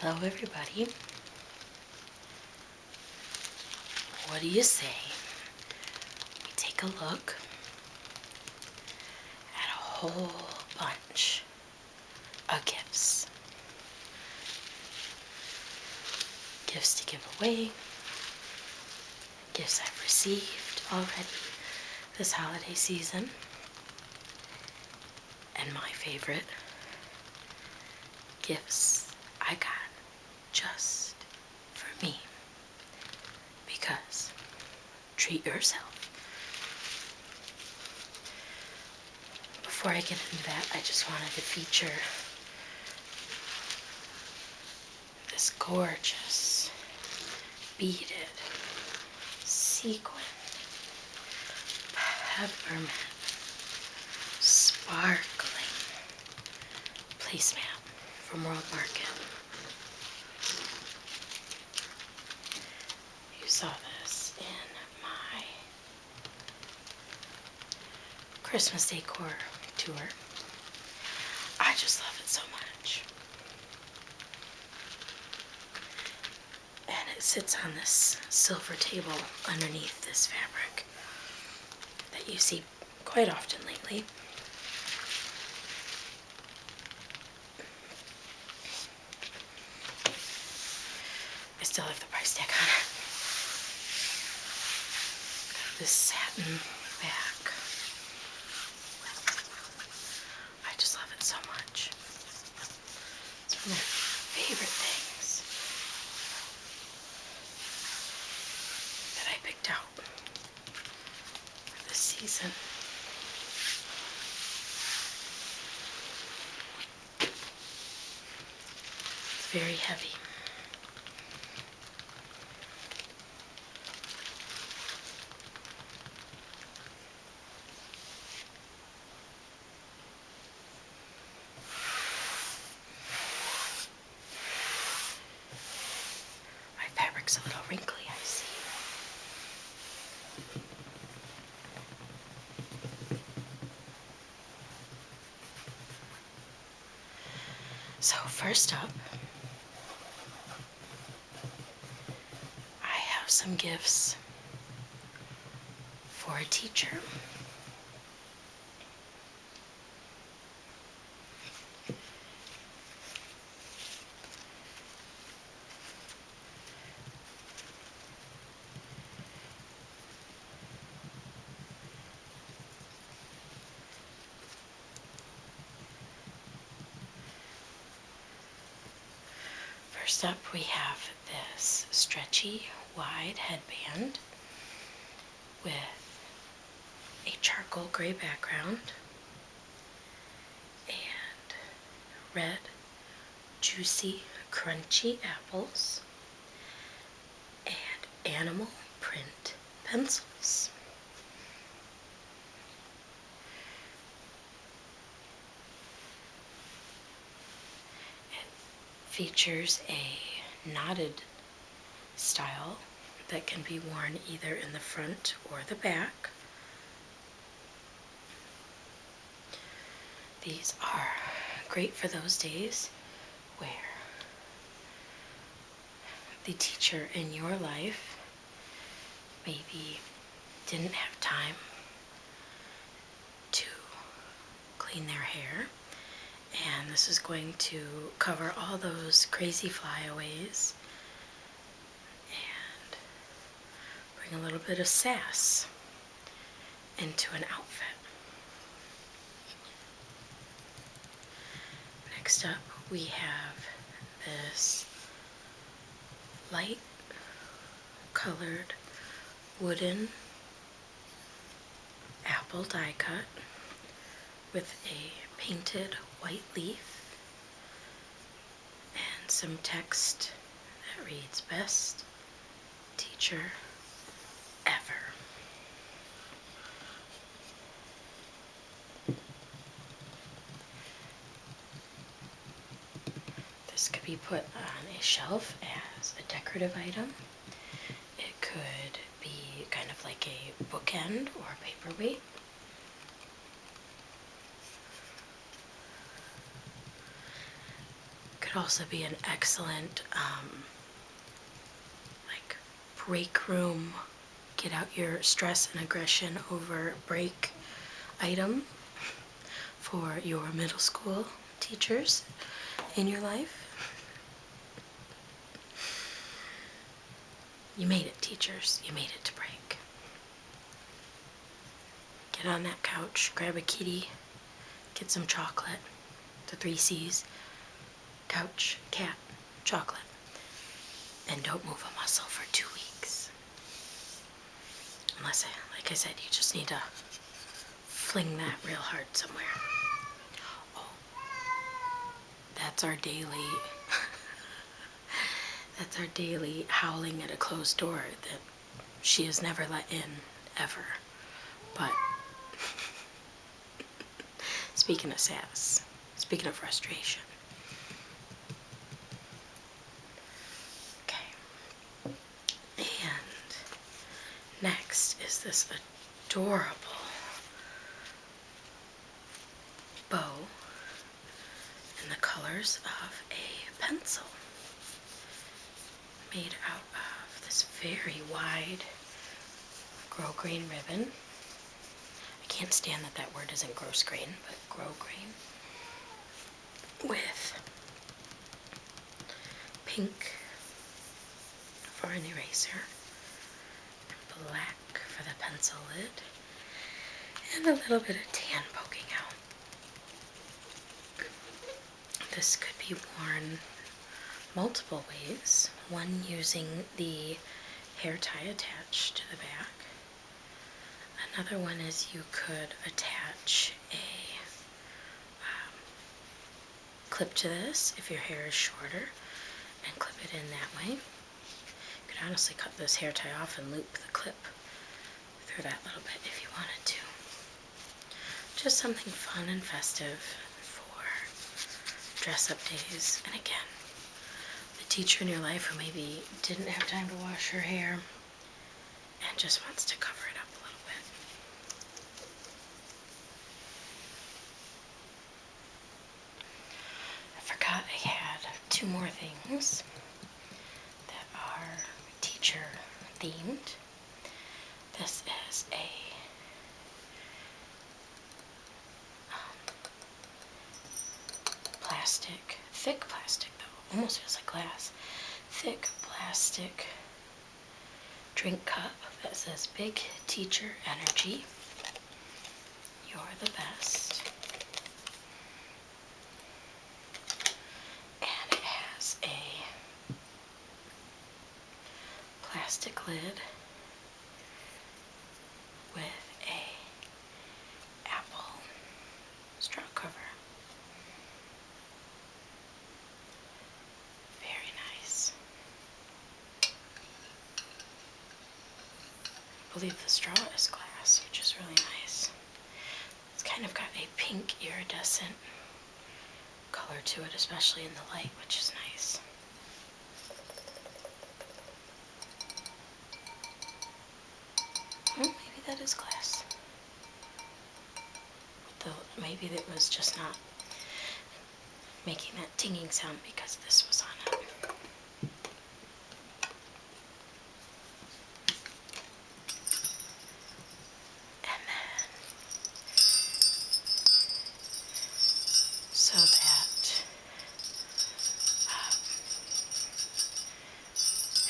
Hello, everybody. What do you say we take a look at a whole bunch of gifts? Gifts to give away, gifts I've received already this holiday season, and my favorite, gifts I got just for me. Because treat yourself. Before I get into that, I just wanted to feature this gorgeous beaded sequin peppermint sparkling placemat from World Market. You saw this in my Christmas decor tour. I just love it so much. And it sits on this silver table underneath this fabric that you see quite often lately. I still have the price tag on it. Got this satin back. I just love it so much. It's one of my favorite things that I picked out for this season. It's very heavy. My fabric's a little wrinkly, I see. So first up, I have some gifts for a teacher. First up, we have this stretchy, wide headband with a charcoal gray background and red, juicy, crunchy apples and animal print pencils. Features a knotted style that can be worn either in the front or the back. These are great for those days where the teacher in your life maybe didn't have time to clean their hair. And this is going to cover all those crazy flyaways and bring a little bit of sass into an outfit. Next up, we have this light colored wooden apple die cut with a painted white leaf and some text that reads, "Best teacher ever." This could be put on a shelf as a decorative item. It could be kind of like a bookend or a paperweight. could also be an excellent like break room, get out your stress and aggression over break item for your middle school teachers in your life. You made it, teachers. You made it to break. Get on that couch, grab a kitty, get some chocolate. The 3 C's. Couch, cat, chocolate. And don't move a muscle for 2 weeks. Unless, like I said, you just need to fling that real hard somewhere. Oh, that's our daily, that's our daily howling at a closed door that she is never let in, ever. But, speaking of sass, speaking of frustration. Okay. And next is this adorable bow in the colors of a pencil, made out of this very wide grosgrain ribbon. I can't stand that that word isn't grosgrain, but grosgrain, with pink for an eraser, and black for the pencil lid, and a little bit of tan poking out. This could be worn multiple ways. One using the hair tie attached to the back. Another one is you could attach a clip to this if your hair is shorter and clip it in that way. You could honestly cut this hair tie off and loop the clip through that little bit if you wanted to. Just something fun and festive for dress-up days. And again, the teacher in your life who maybe didn't have time to wash her hair and just wants to cover it up a little bit. I forgot I had 2 more things that are teacher themed. This is a plastic, thick plastic though, almost feels like glass, thick plastic drink cup that says Big Teacher Energy. You're the best. And it has a plastic lid with a apple straw cover. Very nice. I believe the straw is glass, which is really nice. It's kind of got a pink iridescent color to it, especially in the light, which is nice. Well, maybe that is glass. Though maybe it was just not making that tinging sound because this was on it. And then, so that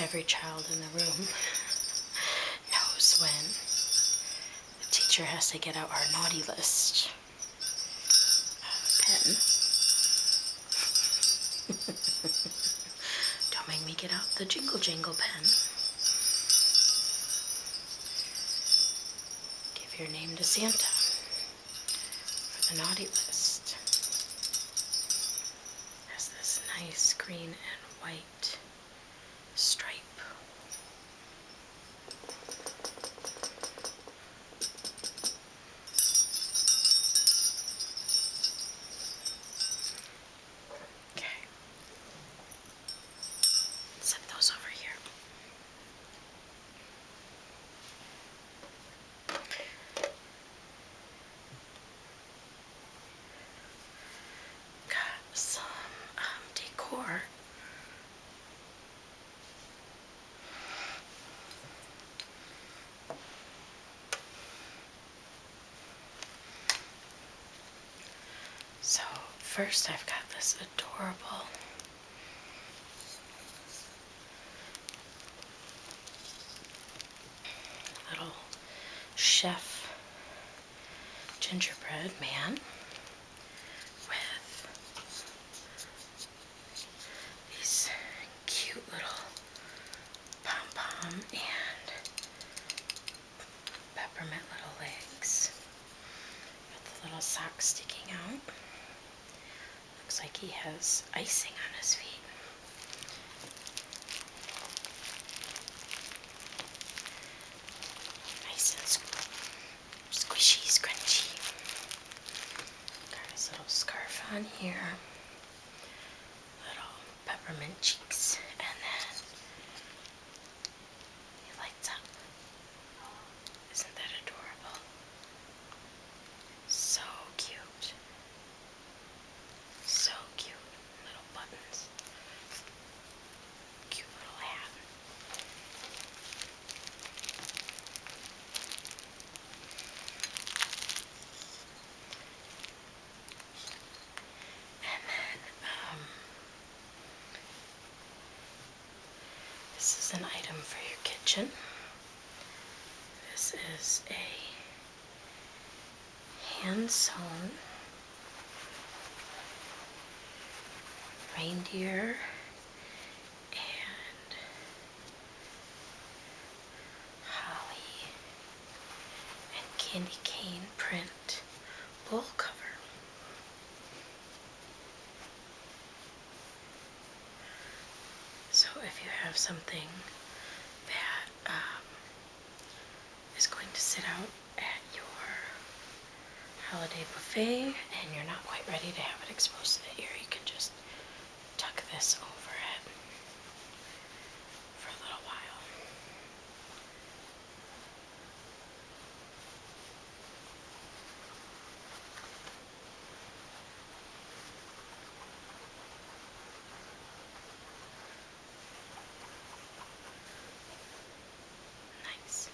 every child in the room knows when the teacher has to get out our naughty list pen. Don't make me get out the jingle jangle pen. Give your name to Santa for the naughty list. Has this nice green and white stripe. Set those over here. Got some decor first I've got this adorable little chef gingerbread man with these cute little pom-pom and peppermint little legs with the little socks sticking out. Looks like he has icing on his feet. Nice and squishy, scrunchy. Got his little scarf on here. Little peppermint cheeks. And then he lights up. Isn't that adorable? So cute. So cute. Little buttons. Cute little hat. And then, this is an item for your kitchen. This is a hand-sewn reindeer and holly and candy cane print bowl cover. So if you have something that is going to sit out at your holiday buffet and you're not quite ready to have it exposed to the air, you can just tuck this over it for a little while. Nice.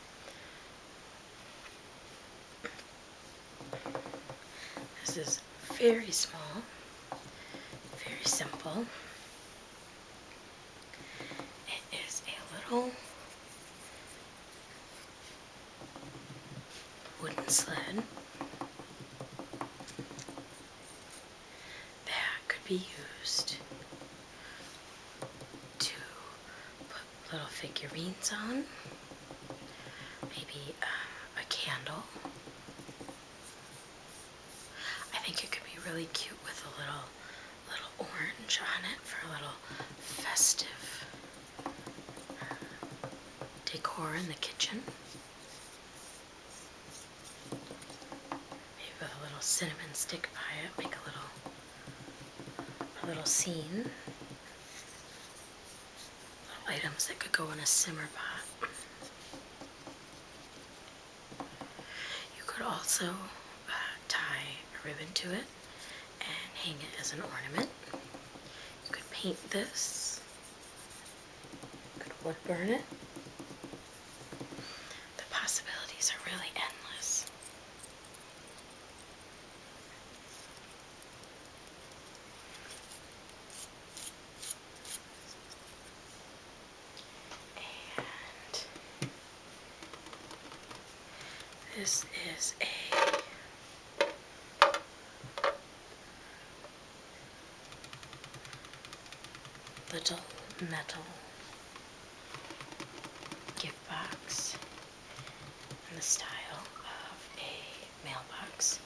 This is very small, very simple. It is a little wooden sled that could be used to put little figurines on, maybe a candle. I think it could be really cute with a little orange on it for a little festive decor in the kitchen. Maybe with a little cinnamon stick by it, make a little scene. Little items that could go in a simmer pot. You could also tie a ribbon to it and hang it as an ornament. You could paint this. You could wood burn it. The possibilities are really endless. And this is a little metal gift box in the style of a mailbox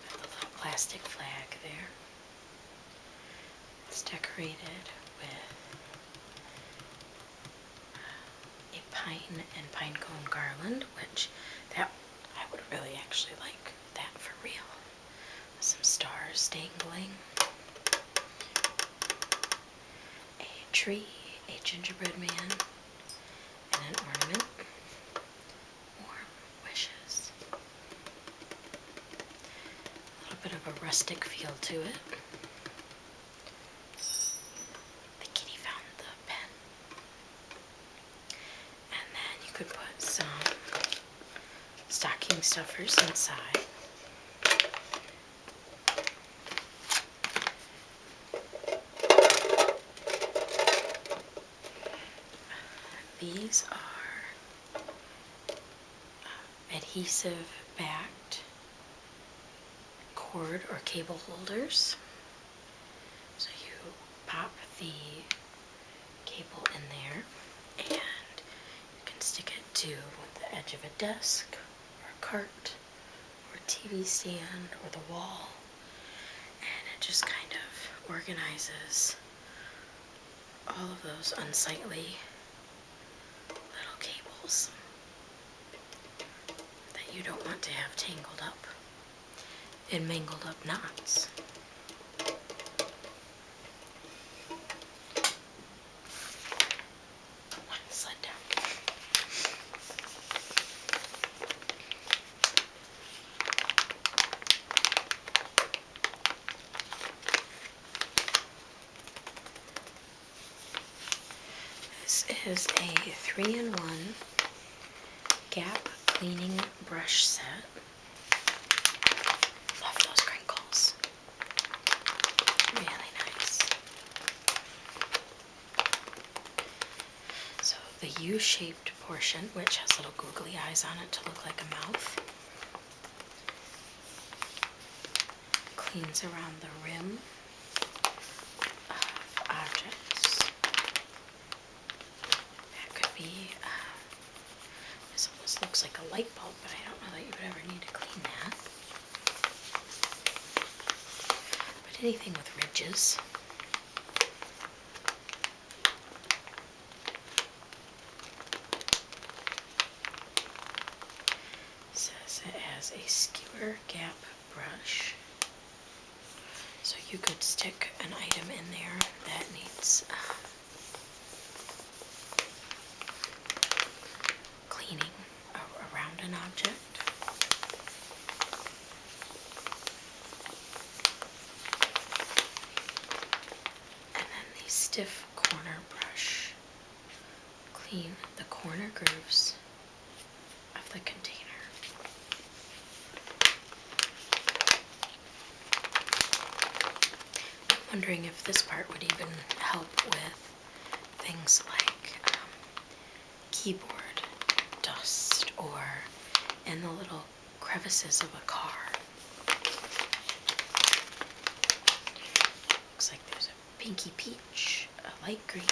with a little plastic flag there. It's decorated with a pine and pine cone garland, which that I would really actually like that for real. With some stars dangling. A tree, a gingerbread man, and an ornament. Warm wishes. A little bit of a rustic feel to it. The kitty found the pen. And then you could put some stocking stuffers inside. these are adhesive backed cord or cable holders. So you pop the cable in there and you can stick it to the edge of a desk or a cart or a TV stand or the wall, and it just kind of organizes all of those unsightly little cables that you don't want to have tangled up in mangled up knots. One slid down. This is a 3-in-1 Gap cleaning brush set. Love those crinkles. Really nice. So the U-shaped portion, which has little googly eyes on it to look like a mouth, cleans around the rim of objects. That could be, this almost looks like a light bulb, but I don't know that you would ever need to clean that. But anything with ridges. It says it has a skewer gap brush. So you could stick an item in there that needs cleaning around an object. And then the stiff corner brush. Clean the corner grooves of the container. I'm wondering if this part would even help with things like keyboard dust or in the little crevices of a car. Looks like there's a pinky peach, a light green,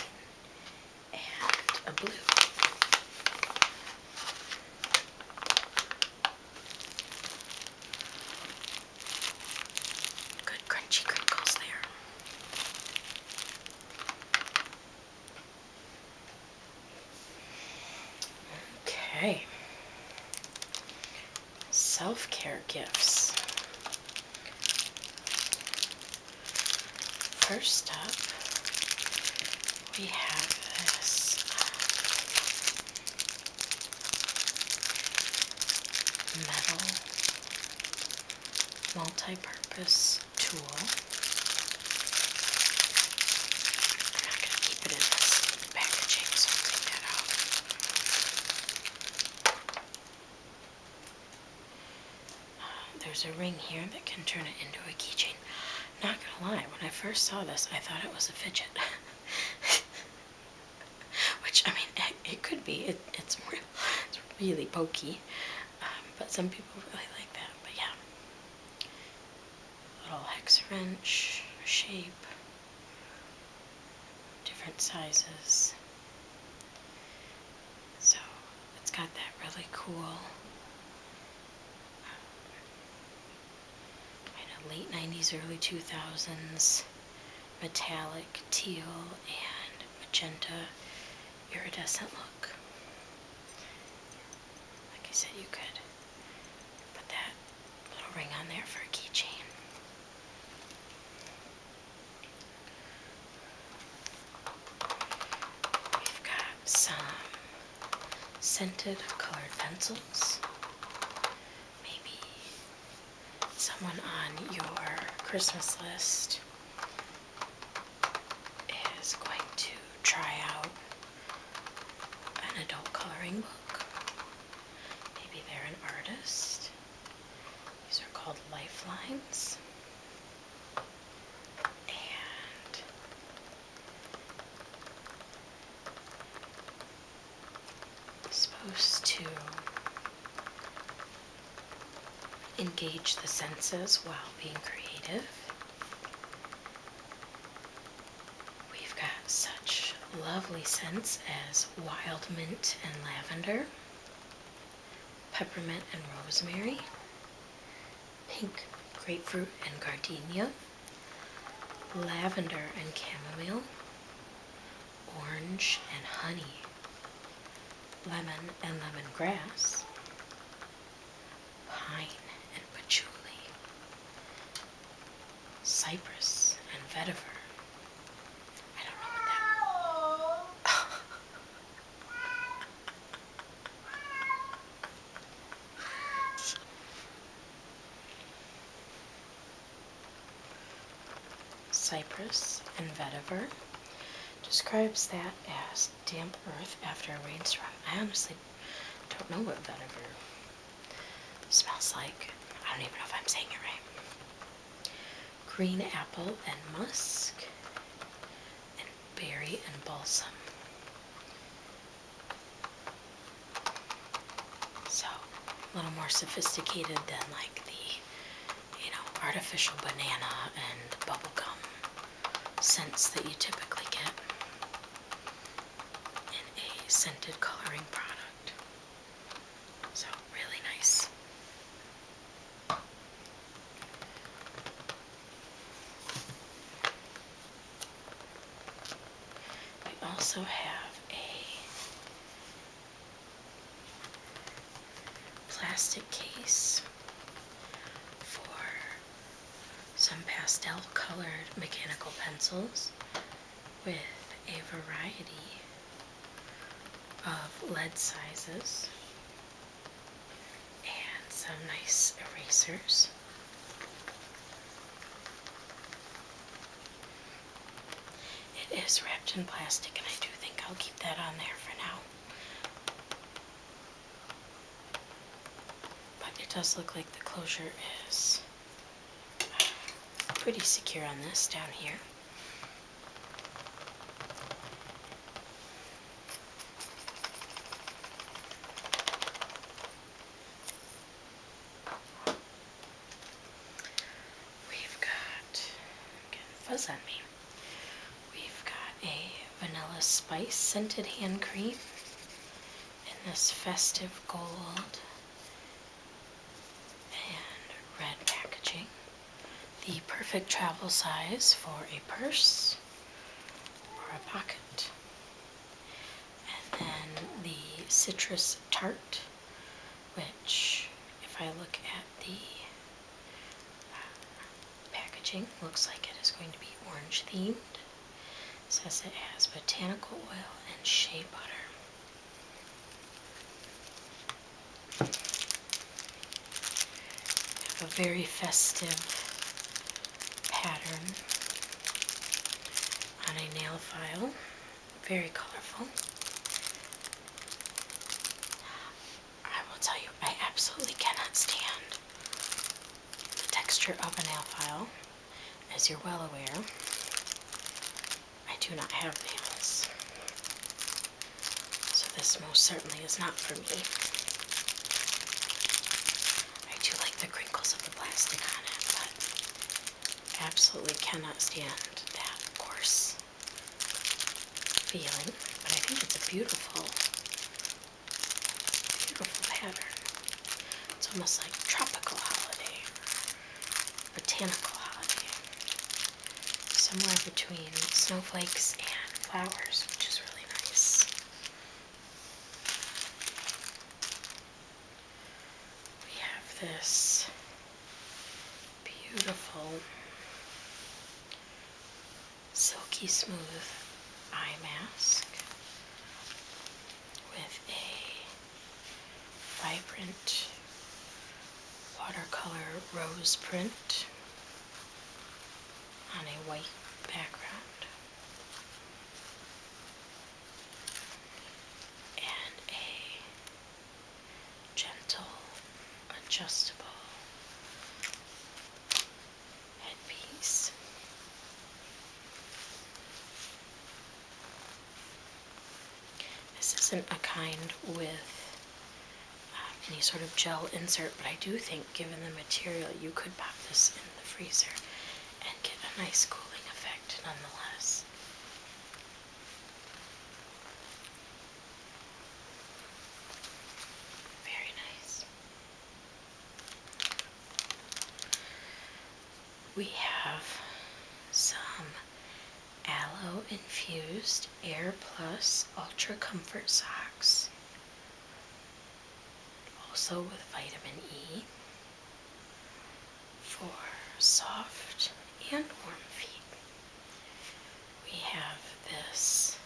and a blue. Good crunchy crinkles there. Okay. Self-care gifts. First up, we have this metal multi-purpose tool. I'm not going to keep it in this packaging, so I'll take that out. There's a ring here that can turn it into a keychain. Not gonna lie, when I first saw this, I thought it was a fidget. Which, I mean, it could be. It's really pokey. But some people really like that. But yeah. Little hex wrench shape. Different sizes. So, it's got that really cool late 90s, early 2000s metallic, teal, and magenta iridescent look. Like I said, you could put that little ring on there for a keychain. We've got some scented colored pencils. Someone on your Christmas list is going to try out an adult coloring book. Maybe they're an artist. These are called Lifelines. And engage the senses while being creative. We've got such lovely scents as wild mint and lavender, peppermint and rosemary, pink grapefruit and gardenia, lavender and chamomile, orange and honey, lemon and lemongrass, pine and patchouli, cypress and vetiver. I don't know what that. Cypress and vetiver describes that as damp earth after a rainstorm. I honestly don't know what vetiver smells like. I don't even know if I'm saying it right. Green apple and musk, and berry and balsam. So, a little more sophisticated than like the, artificial banana and bubblegum scents that you typically get in a scented coloring product. So, really nice. We also have a plastic case for some pastel colored mechanical pencils with a variety of lead sizes and some nice erasers. It is wrapped in plastic, and I do think I'll keep that on there for now. But it does look like the closure is pretty secure on this down here. We've got, getting fuzz on me, we've got a vanilla spice scented hand cream in this festive gold and red packaging. The perfect travel size for a purse or a pocket. And then the citrus tart, which, if I look at the packaging, looks like it is going to be orange themed. It says it has botanical oil and shea butter. We have a very festive pattern on a nail file, very colorful. I will tell you, I absolutely cannot stand the texture of a nail file. As you're well aware, I do not have nails, so this most certainly is not for me. I do like the crinkles of the plastic on it, but absolutely cannot stand that coarse feeling. But I think it's a beautiful pattern. It's almost like tropical holiday, botanical holiday, somewhere between snowflakes and flowers, which is really nice. We have this beautiful silky smooth eye mask with a vibrant watercolor rose print on a white background, and a gentle adjustable headpiece. This isn't a kind with any sort of gel insert, but I do think, given the material, you could pop this in the freezer and get a nice cooling effect nonetheless. Very nice. We have some aloe infused Air Plus Ultra Comfort socks, also with vitamin E for soft and warm feet. We have this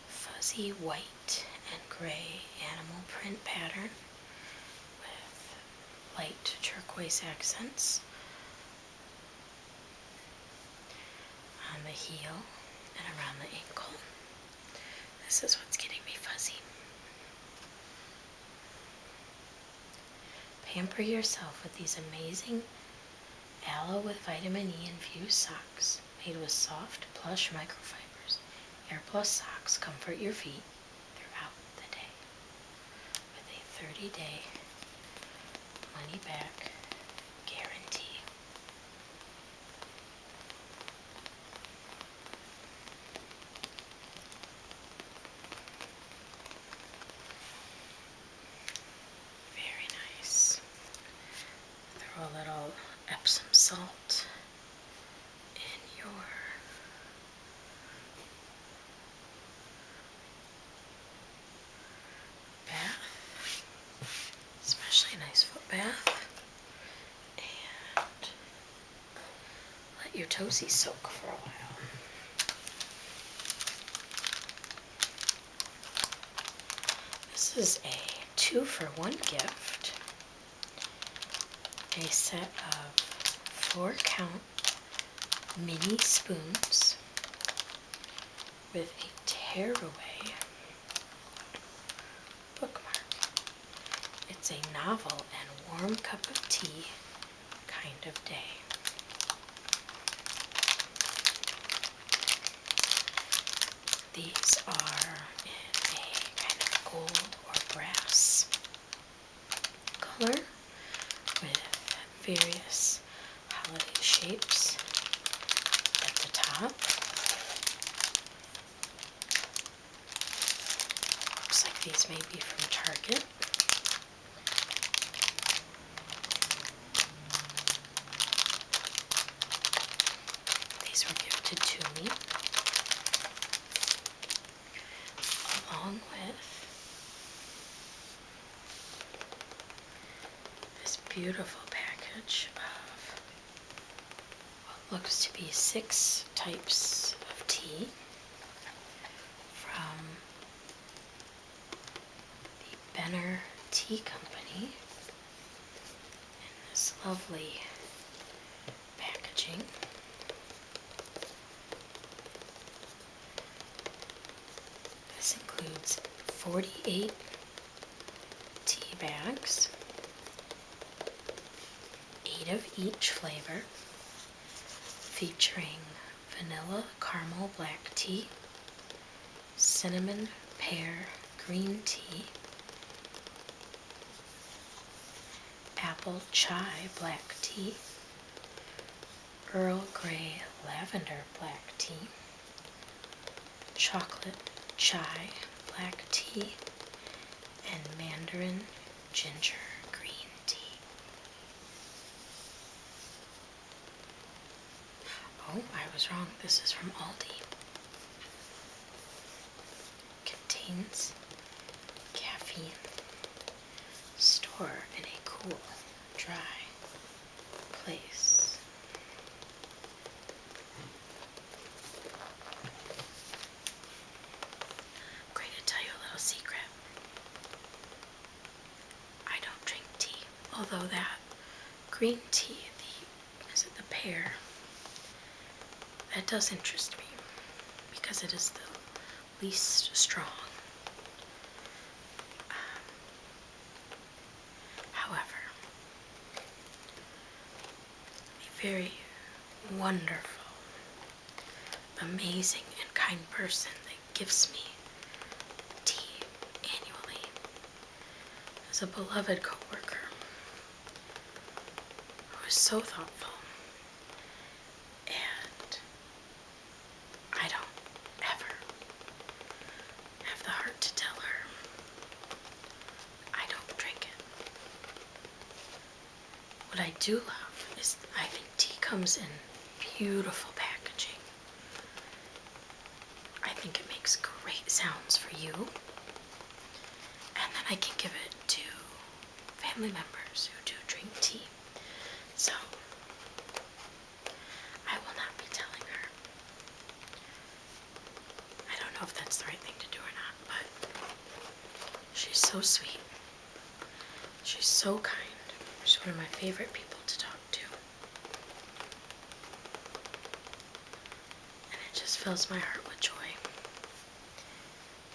fuzzy white and gray animal print pattern with light turquoise accents on the heel and around the ankle. This is what's getting me fuzzy. Pamper yourself with these amazing aloe with vitamin E infused socks made with soft, plush microfibers. Air Plus socks comfort your feet throughout the day with a 30-day money-back guarantee. Very nice. Throw a little Epsom salt in your bath, especially a nice foot bath, and let your toesies soak for a while. This is a 2-for-1 gift. A set of 4-count mini spoons with a tearaway bookmark. It's a novel and warm cup of tea kind of day. These are in a kind of gold or brass color with various holiday shapes at the top. Looks like these may be from Target. These were gifted to me along with this beautiful package of what looks to be 6 types of tea from the Benner Tea Company in this lovely packaging. This includes 48 tea bags, 8 of each flavor, featuring vanilla caramel black tea, cinnamon pear green tea, apple chai black tea, Earl Grey lavender black tea, chocolate chai black tea, and mandarin ginger green tea. Oh, I was wrong. This is from Aldi. Contains caffeine. Store in a cool, dry place. I'm going to tell you a little secret. I don't drink tea, although that green tea, the pear, that does interest me because it is the least strong. However, a very wonderful, amazing, and kind person that gives me tea annually is was a beloved coworker who was so thoughtful, and I don't ever have the heart to tell her I don't drink it. What I do love is I think tea comes in beautiful packaging. I think it makes great sounds for you, and then I can give it to family members who do drink tea. So I will not be telling her. I don't know if that's the right thing to do or not, but she's so sweet. She's so kind. She's one of my favorite people to talk to. And it just fills my heart with joy.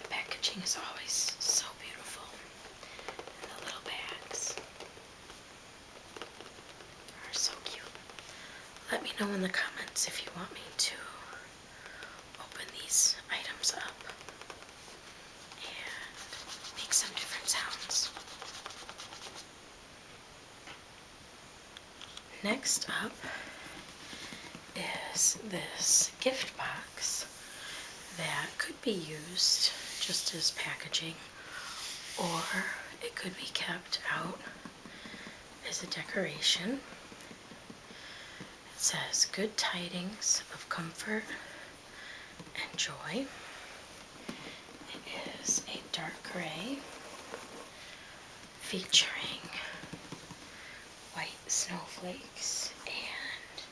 The packaging is always so beautiful. And the little bags are so cute. Let me know in the comments if you want me to open these items up and make some different sounds. Next up is this gift box that could be used just as packaging, or it could be kept out as a decoration. It says, "Good tidings of comfort and joy." It is a dark gray featuring white snowflakes and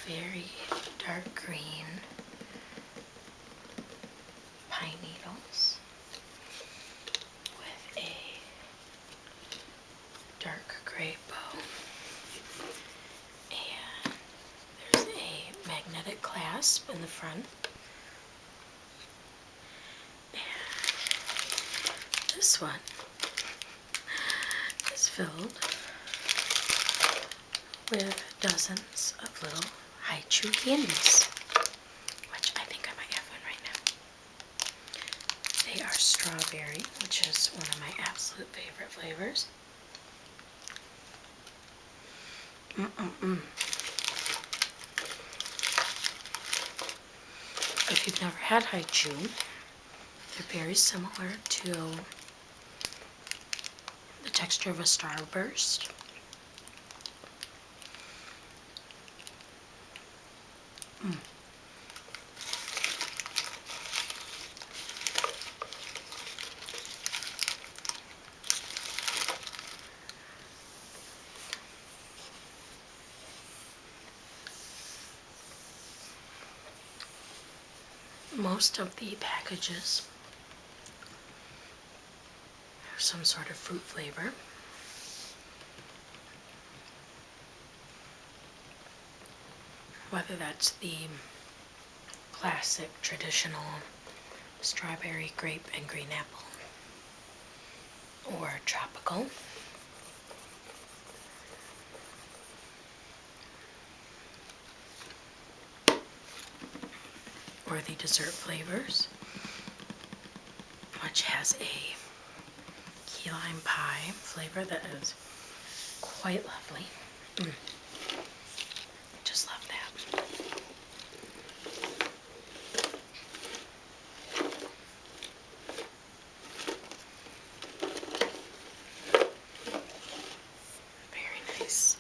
very dark green pine needles with a dark gray bow. And there's a magnetic clasp in the front. And this one is filled with dozens of little haichu candies, which I think I might have one right now. They are strawberry, which is one of my absolute favorite flavors. If you've never had haichu, they're very similar to the texture of a starburst. Most of the packages have some sort of fruit flavor. Whether that's the classic traditional strawberry, grape, and green apple, or tropical, or the dessert flavors, which has a key lime pie flavor that is quite lovely. Just love that. Very nice.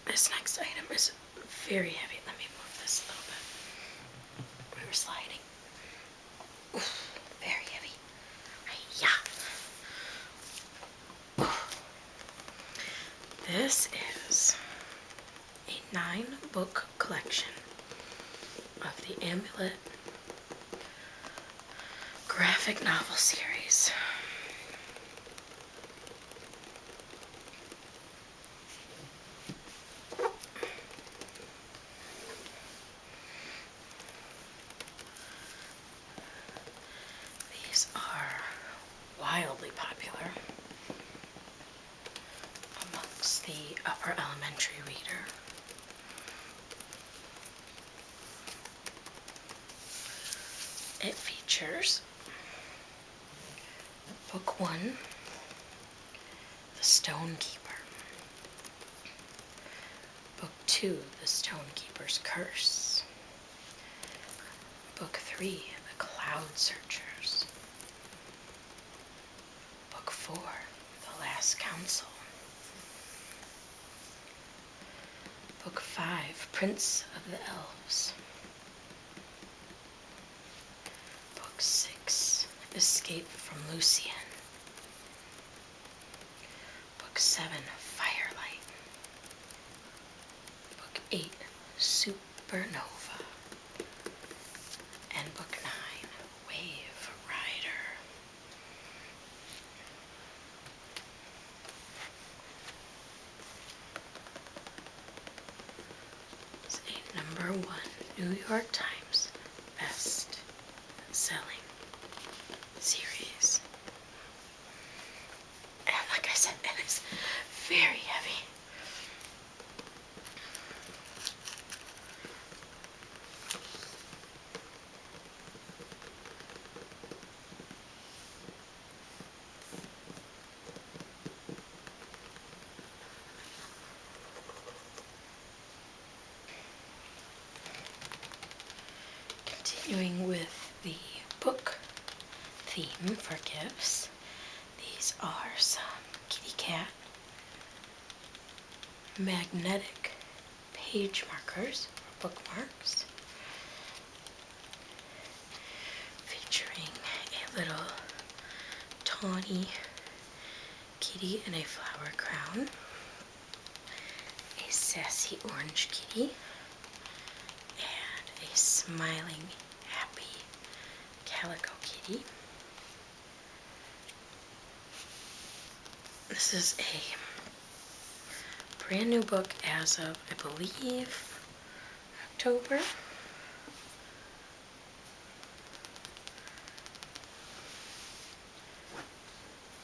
This next item is very heavy. Let me move this a little bit. We were sliding. Oof, very heavy. Yeah. This is a 9-book collection of the Amulet graphic novel series. These are wildly popular amongst the upper elementary reader. It features Book 1, The Stone Keeper. Book 2, The Stone Keeper's Curse. Book 3, The Cloud Searchers. Book 4, The Last Council. Book 5, Prince of the Elves. Book 6, Escape from Lucian. Book 7, Firelight. Book 8, Supernova. And Book 9, Wave Rider. It's a #1 New York Times best-selling series. And like I said, it is very heavy. Continuing with the book theme for gifts, these are some kitty cat magnetic page markers or bookmarks featuring a little tawny kitty in a flower crown, a sassy orange kitty, and a smiling happy calico kitty. This is a brand new book as of, I believe, October.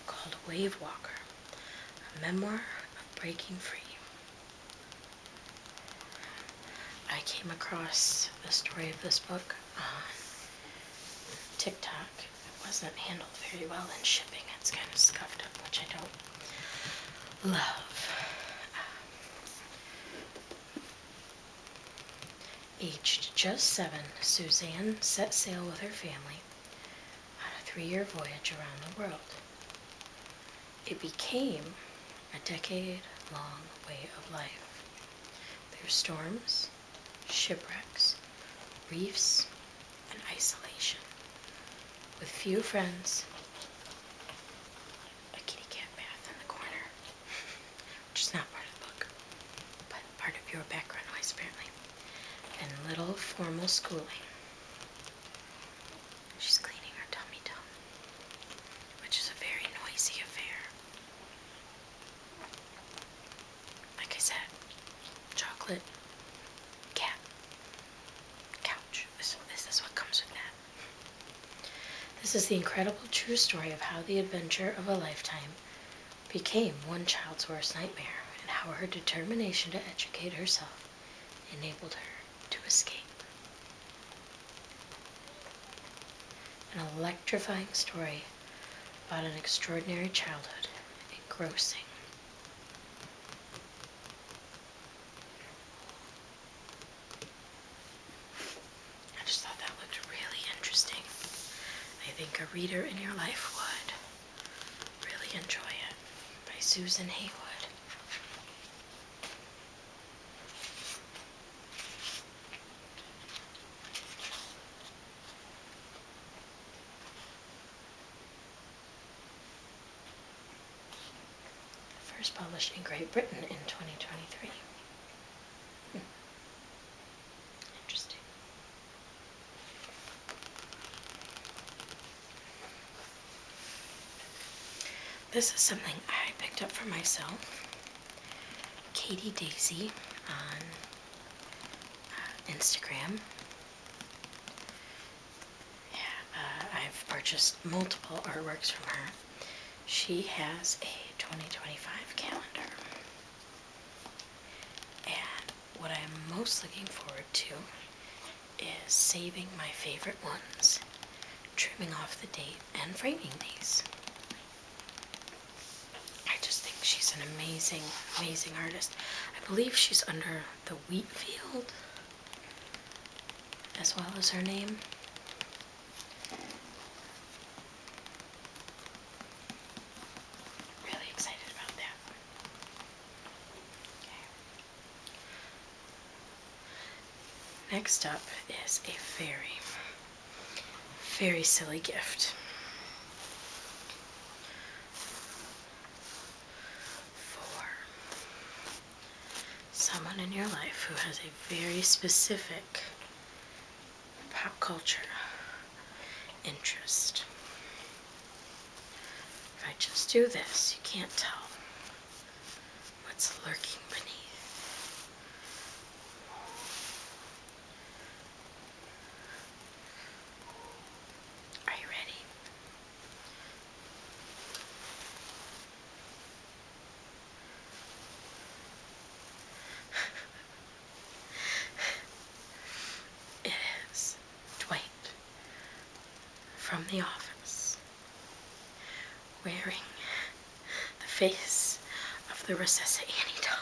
Called Wave Walker, a memoir of breaking free. I came across the story of this book on TikTok. It wasn't handled very well in shipping. It's kind of scuffed up, which I don't love. Aged just 7, Suzanne set sail with her family on a 3-year voyage around the world. It became a decade-long way of life, through storms, shipwrecks, reefs, and isolation, with few friends, a kitty cat bath in the corner, which is not part of the book, but part of your background noise apparently, and little formal schooling. She's cleaning her tummy tum, which is a very noisy affair. Like I said, chocolate, cat, couch. This is what comes with that. This is the incredible true story of how the adventure of a lifetime became one child's worst nightmare, and how her determination to educate herself enabled her to escape. An electrifying story about an extraordinary childhood, engrossing. I just thought that looked really interesting. I think a reader in your life would really enjoy it. By Susan Haywood. First published in Great Britain in 2023. Interesting. This is something I picked up for myself. Katie Daisy on Instagram. Yeah, I've purchased multiple artworks from her. She has a 2025 calendar. And what I'm most looking forward to is saving my favorite ones, trimming off the date, and framing these. an amazing, amazing artist. I believe she's under the wheat field as well as her name. Really excited about that. Okay. Next up is a very, very silly gift. For someone in your life who has a very specific pop culture interest. If I just do this, you can't tell what's lurking beneath. Are you ready? It is Dwight from The Office, wearing the face of the Recessa Annie doll.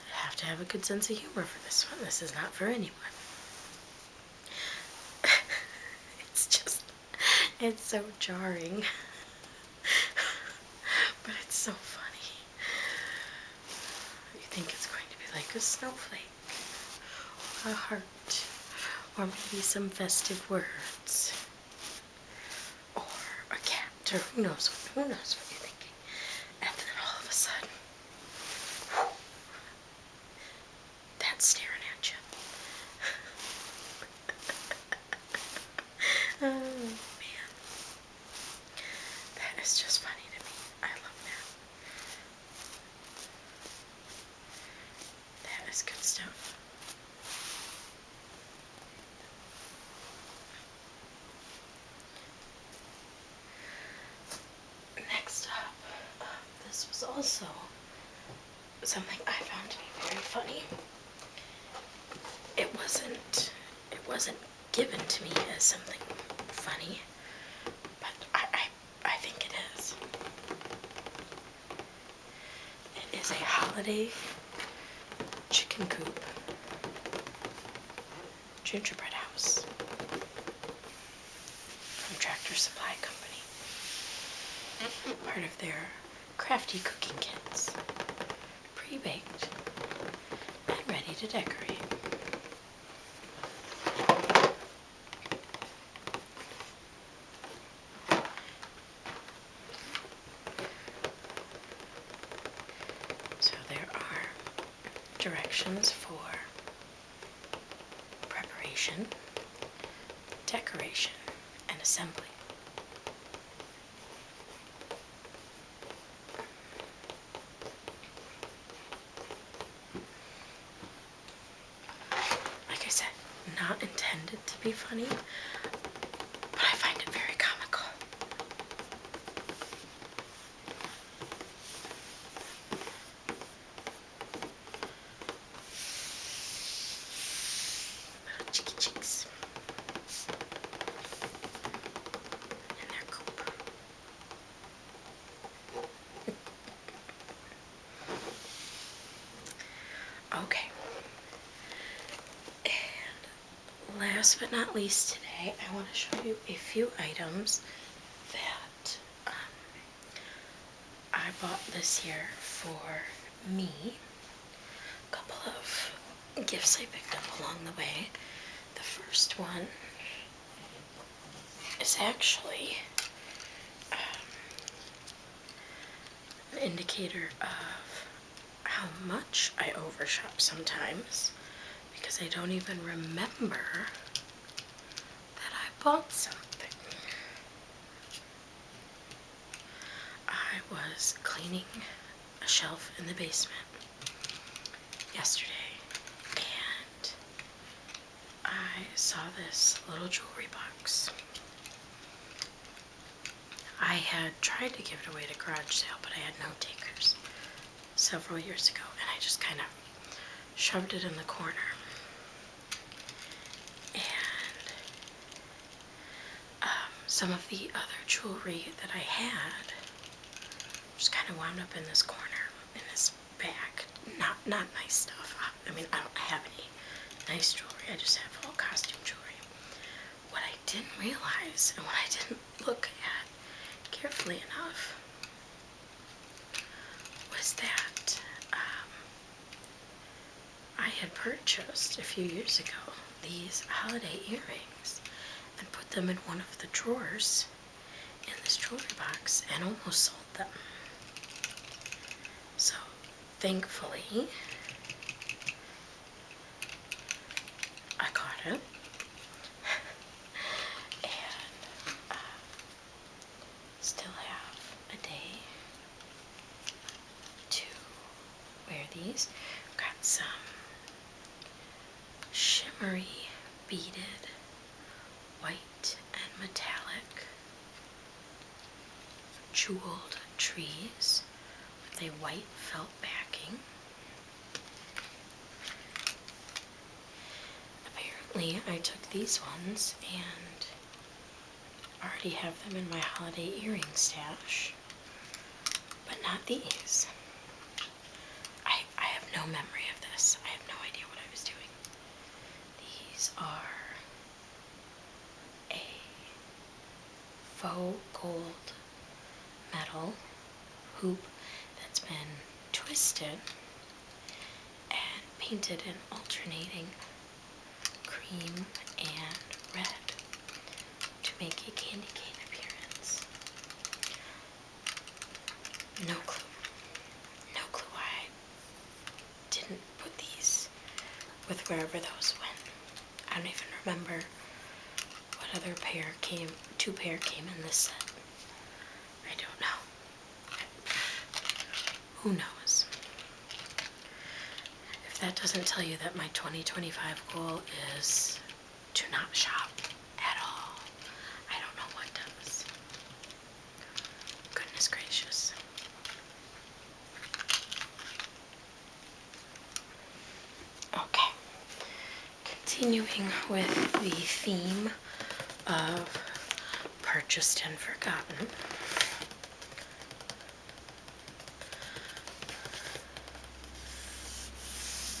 You have to have a good sense of humor for this one. This is not for anyone. It's so jarring. But it's so funny. You think it's going to be like a snowflake, or a heart, or maybe some festive words, or a cat, or who knows what you're thinking. And then all of a sudden, whew, that's staring at you. Oh man, that is just funny to me. I love that. That is good stuff. Next up, this was also something I found to be very funny. It wasn't given to me as something funny, but I think it is. It is a holiday chicken coop gingerbread house from Tractor Supply Company. Part of their crafty cooking kits, pre-baked and ready to decorate. So there are directions for preparation, decoration, and assembly. Like I said, not intended to be funny, but I find it very comical. Little cheeky cheeks in their coop. Okay. And last but not least today, I want to show you a few items that I bought this year for me. A couple of gifts I picked up along the way. The first one is actually an indicator of how much I overshop sometimes, because I don't even remember that I bought something. I was cleaning a shelf in the basement yesterday, and I saw this little jewelry box. I had tried to give it away at a garage sale, but I had no takers several years ago, and I just kind of shoved it in the corner. And some of the other jewelry that I had just kind of wound up in this corner, in this bag. Not nice stuff. I mean, I don't have any nice jewelry. I just have all costume jewelry. What I didn't realize, and what I didn't look at carefully enough, was that I had purchased a few years ago these holiday earrings and put them in one of the drawers in this jewelry box and almost sold them. So thankfully I caught it and still have a day to wear these. Got some shimmery beaded white and metallic jeweled trees with a white felt backing. Apparently I took these ones and already have them in my holiday earring stash, but not these. I have no memory of this. I have no idea what I was doing. These are a faux gold metal hoop that's been twisted and painted in alternating cream and red to make a candy cane appearance. No clue. No clue why I didn't put these with wherever those went. I don't even remember what other two pair came in this set. I don't know. Who knows? If that doesn't tell you that my 2025 goal is to not shop at all, I don't know what does. Goodness gracious. Okay. Continuing with the theme of purchased and forgotten.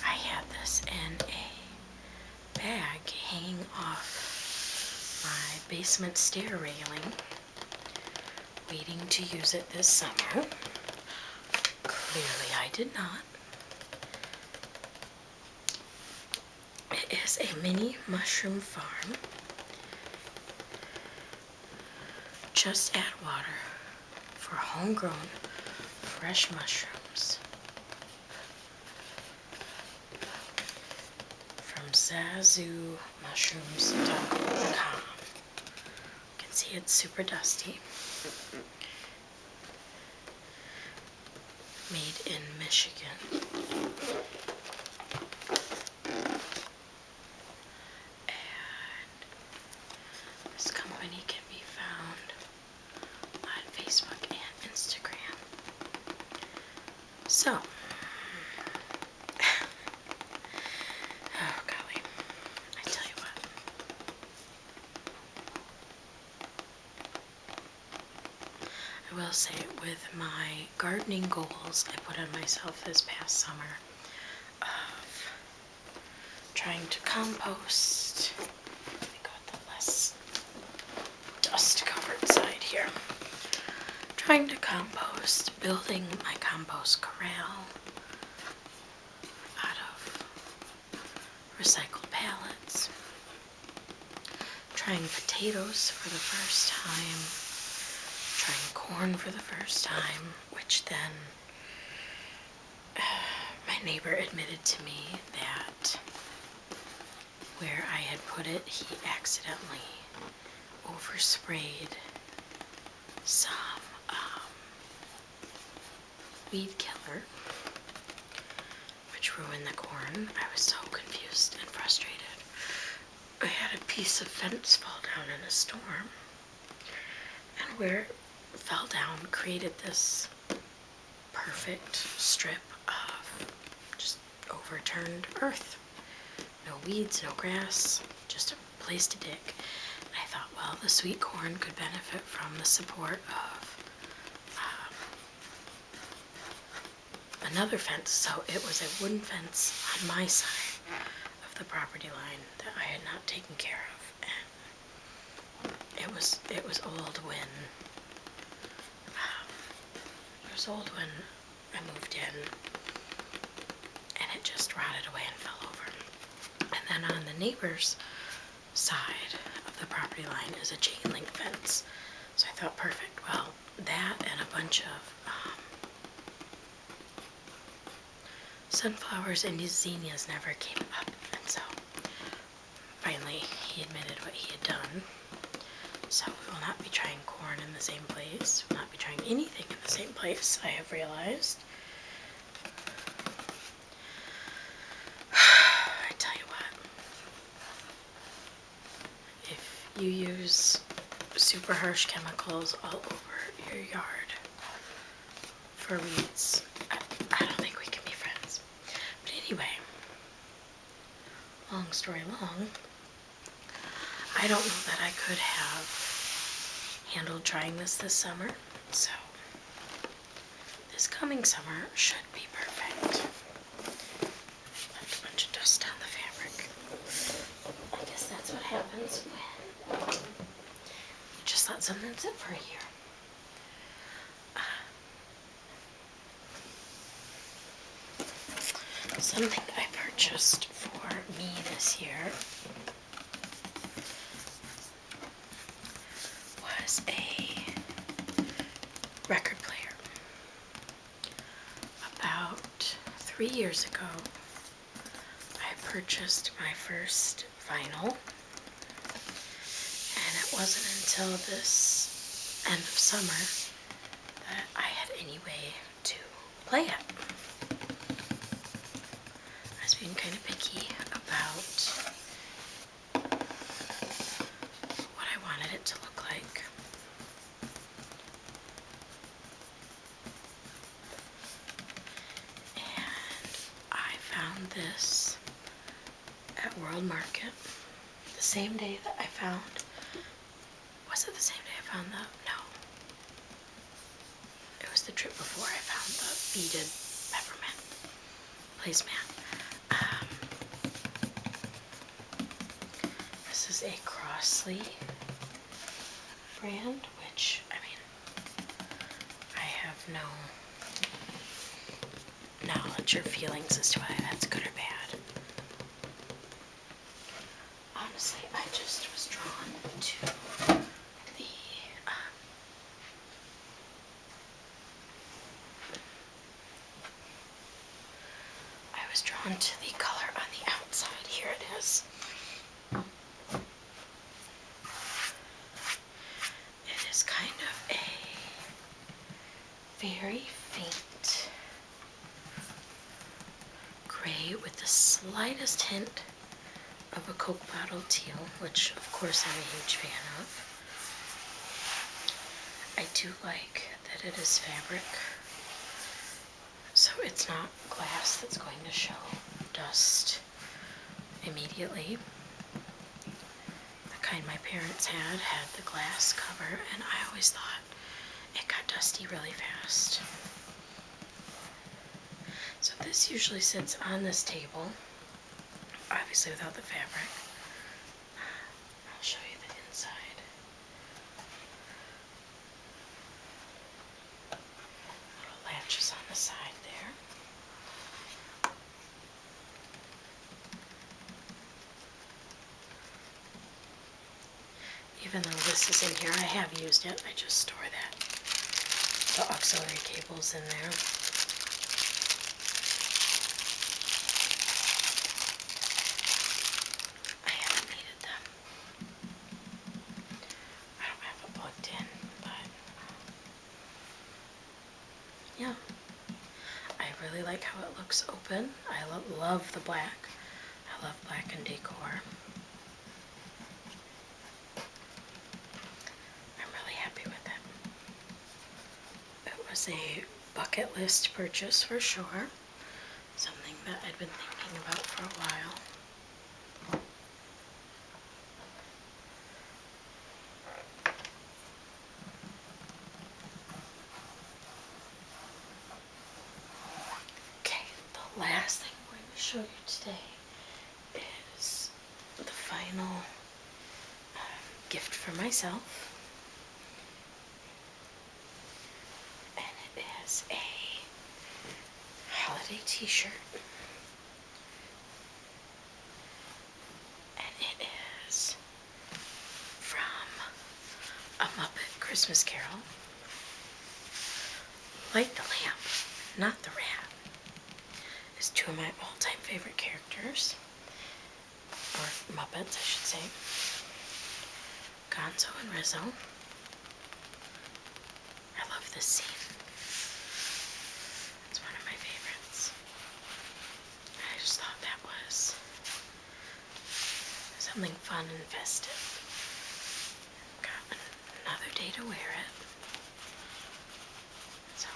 I had this in a bag hanging off my basement stair railing, waiting to use it this summer. Clearly I did not. It is a mini mushroom farm. Just add water for homegrown fresh mushrooms from zazumushrooms.com. You can see it's super dusty. Made in Michigan. This company can be found on Facebook and Instagram. So, oh golly, I tell you what. I will say, with my gardening goals I put on myself this past summer of trying to compost. Let me go with the less dust-covered side here. Trying to compost, building my compost corral out of recycled pallets, trying potatoes for the first time, trying corn for the first time, which then my neighbor admitted to me that where I had put it, he accidentally oversprayed some weed killer, which ruined the corn. I was so confused and frustrated. I had a piece of fence fall down in a storm, and where it fell down created this perfect strip of just overturned earth. No weeds, no grass, just a place to dig. And I thought, well, the sweet corn could benefit from the support of another fence. So it was a wooden fence on my side of the property line that I had not taken care of. And it was old when I moved in, and it just rotted away and fell over. And then on the neighbor's side of the property line is a chain link fence. So I thought, perfect. Well, that and a bunch of sunflowers and zinnias never came up. And so finally he admitted what he had done. So we will not be trying corn in the same place. We will not be trying anything in the same place, I have realized. I tell you what, if you use super harsh chemicals all over your yard for weeds, I don't think we can be friends. But anyway, long story long, I don't know that I could have handled trying this summer, so this coming summer should be perfect. Left a bunch of dust on the fabric. I guess that's what happens when you just let something sit for a year. Something I purchased for me this year was a record player. About 3 years ago, I purchased my first vinyl, and it wasn't until this end of summer that I had any way to play it. I was being kind of picky about what I wanted it to look like. And I found this at World Market the same day that I found, was it the same day I found no. It was the trip before I found the beaded peppermint placemat. This is a Crossley brand, which, I mean, I have no knowledge or feelings as to whether that's good or bad. Honestly, I just was drawn to the color on the outside. Here it is. It is kind of a very faint gray with the slightest hint of a Coke bottle teal, which of course I'm a huge fan of. I do like that it is fabric, so it's not glass that's going to show dust immediately. The kind my parents had the glass cover, and I always thought it got dusty really fast. So this usually sits on this table, obviously without the fabric. I'll show you the inside. Little latches on the side there. Even though this is in here, I have used it. I just store the auxiliary cables in there. I haven't needed them. I don't have it plugged in, but yeah. I really like how it looks open. I love the black. I love black and decor. I'm really happy with it. It was a bucket list purchase for sure. Something that I'd been thinking about for a while. last thing I'm going to show you today is the final gift for myself. And it is a holiday t-shirt. And it is from A Muppet Christmas Carol. Light the Lamp, not the Rat, is two of my all-time favorite characters. Or Muppets, I should say. Gonzo and Rizzo. I love this scene. It's one of my favorites. I just thought that was something fun and festive. Got another day to wear it. So,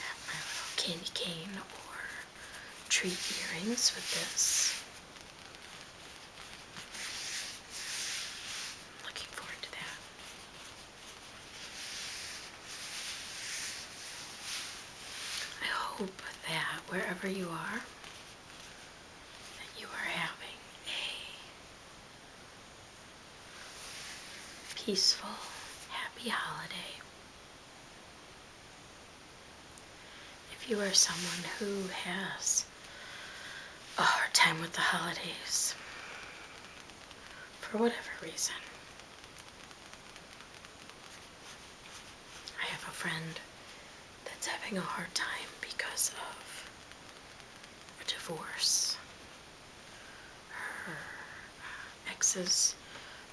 have my little candy cane or treat earrings with this. Looking forward to that. I hope that wherever you are, that you are having a peaceful, happy holiday. If you are someone who has a hard time with the holidays, for whatever reason, I have a friend that's having a hard time because of a divorce. Her ex's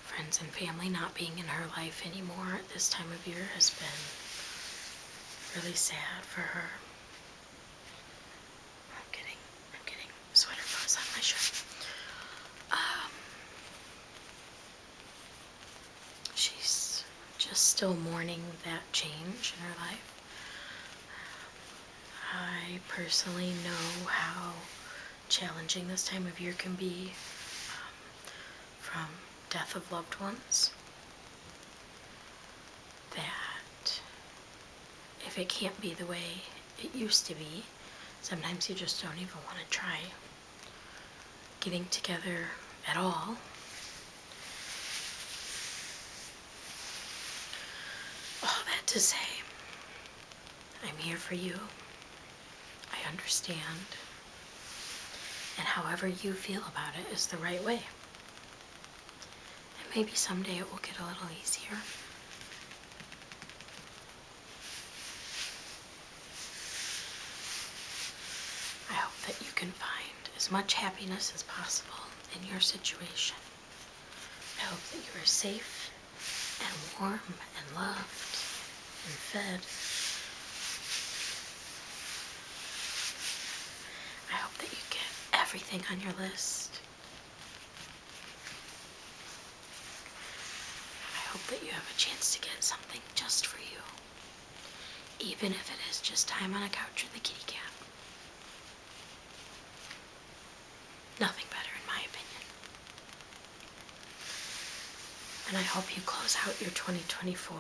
friends and family not being in her life anymore at this time of year has been really sad for her. I'm getting sweater fuzz on my shirt. She's just still mourning that change in her life. I personally know how challenging this time of year can be from death of loved ones. That if it can't be the way it used to be, sometimes you just don't even want to try getting together at all. All that to say, I'm here for you. I understand. And however you feel about it is the right way. And maybe someday it will get a little easier. I hope that you can find as much happiness as possible in your situation. I hope that you are safe and warm and loved and fed. I hope that you get everything on your list. I hope that you have a chance to get something just for you, even if it is just time on a couch with a kitty cat. Nothing better in my opinion. And I hope you close out your 2024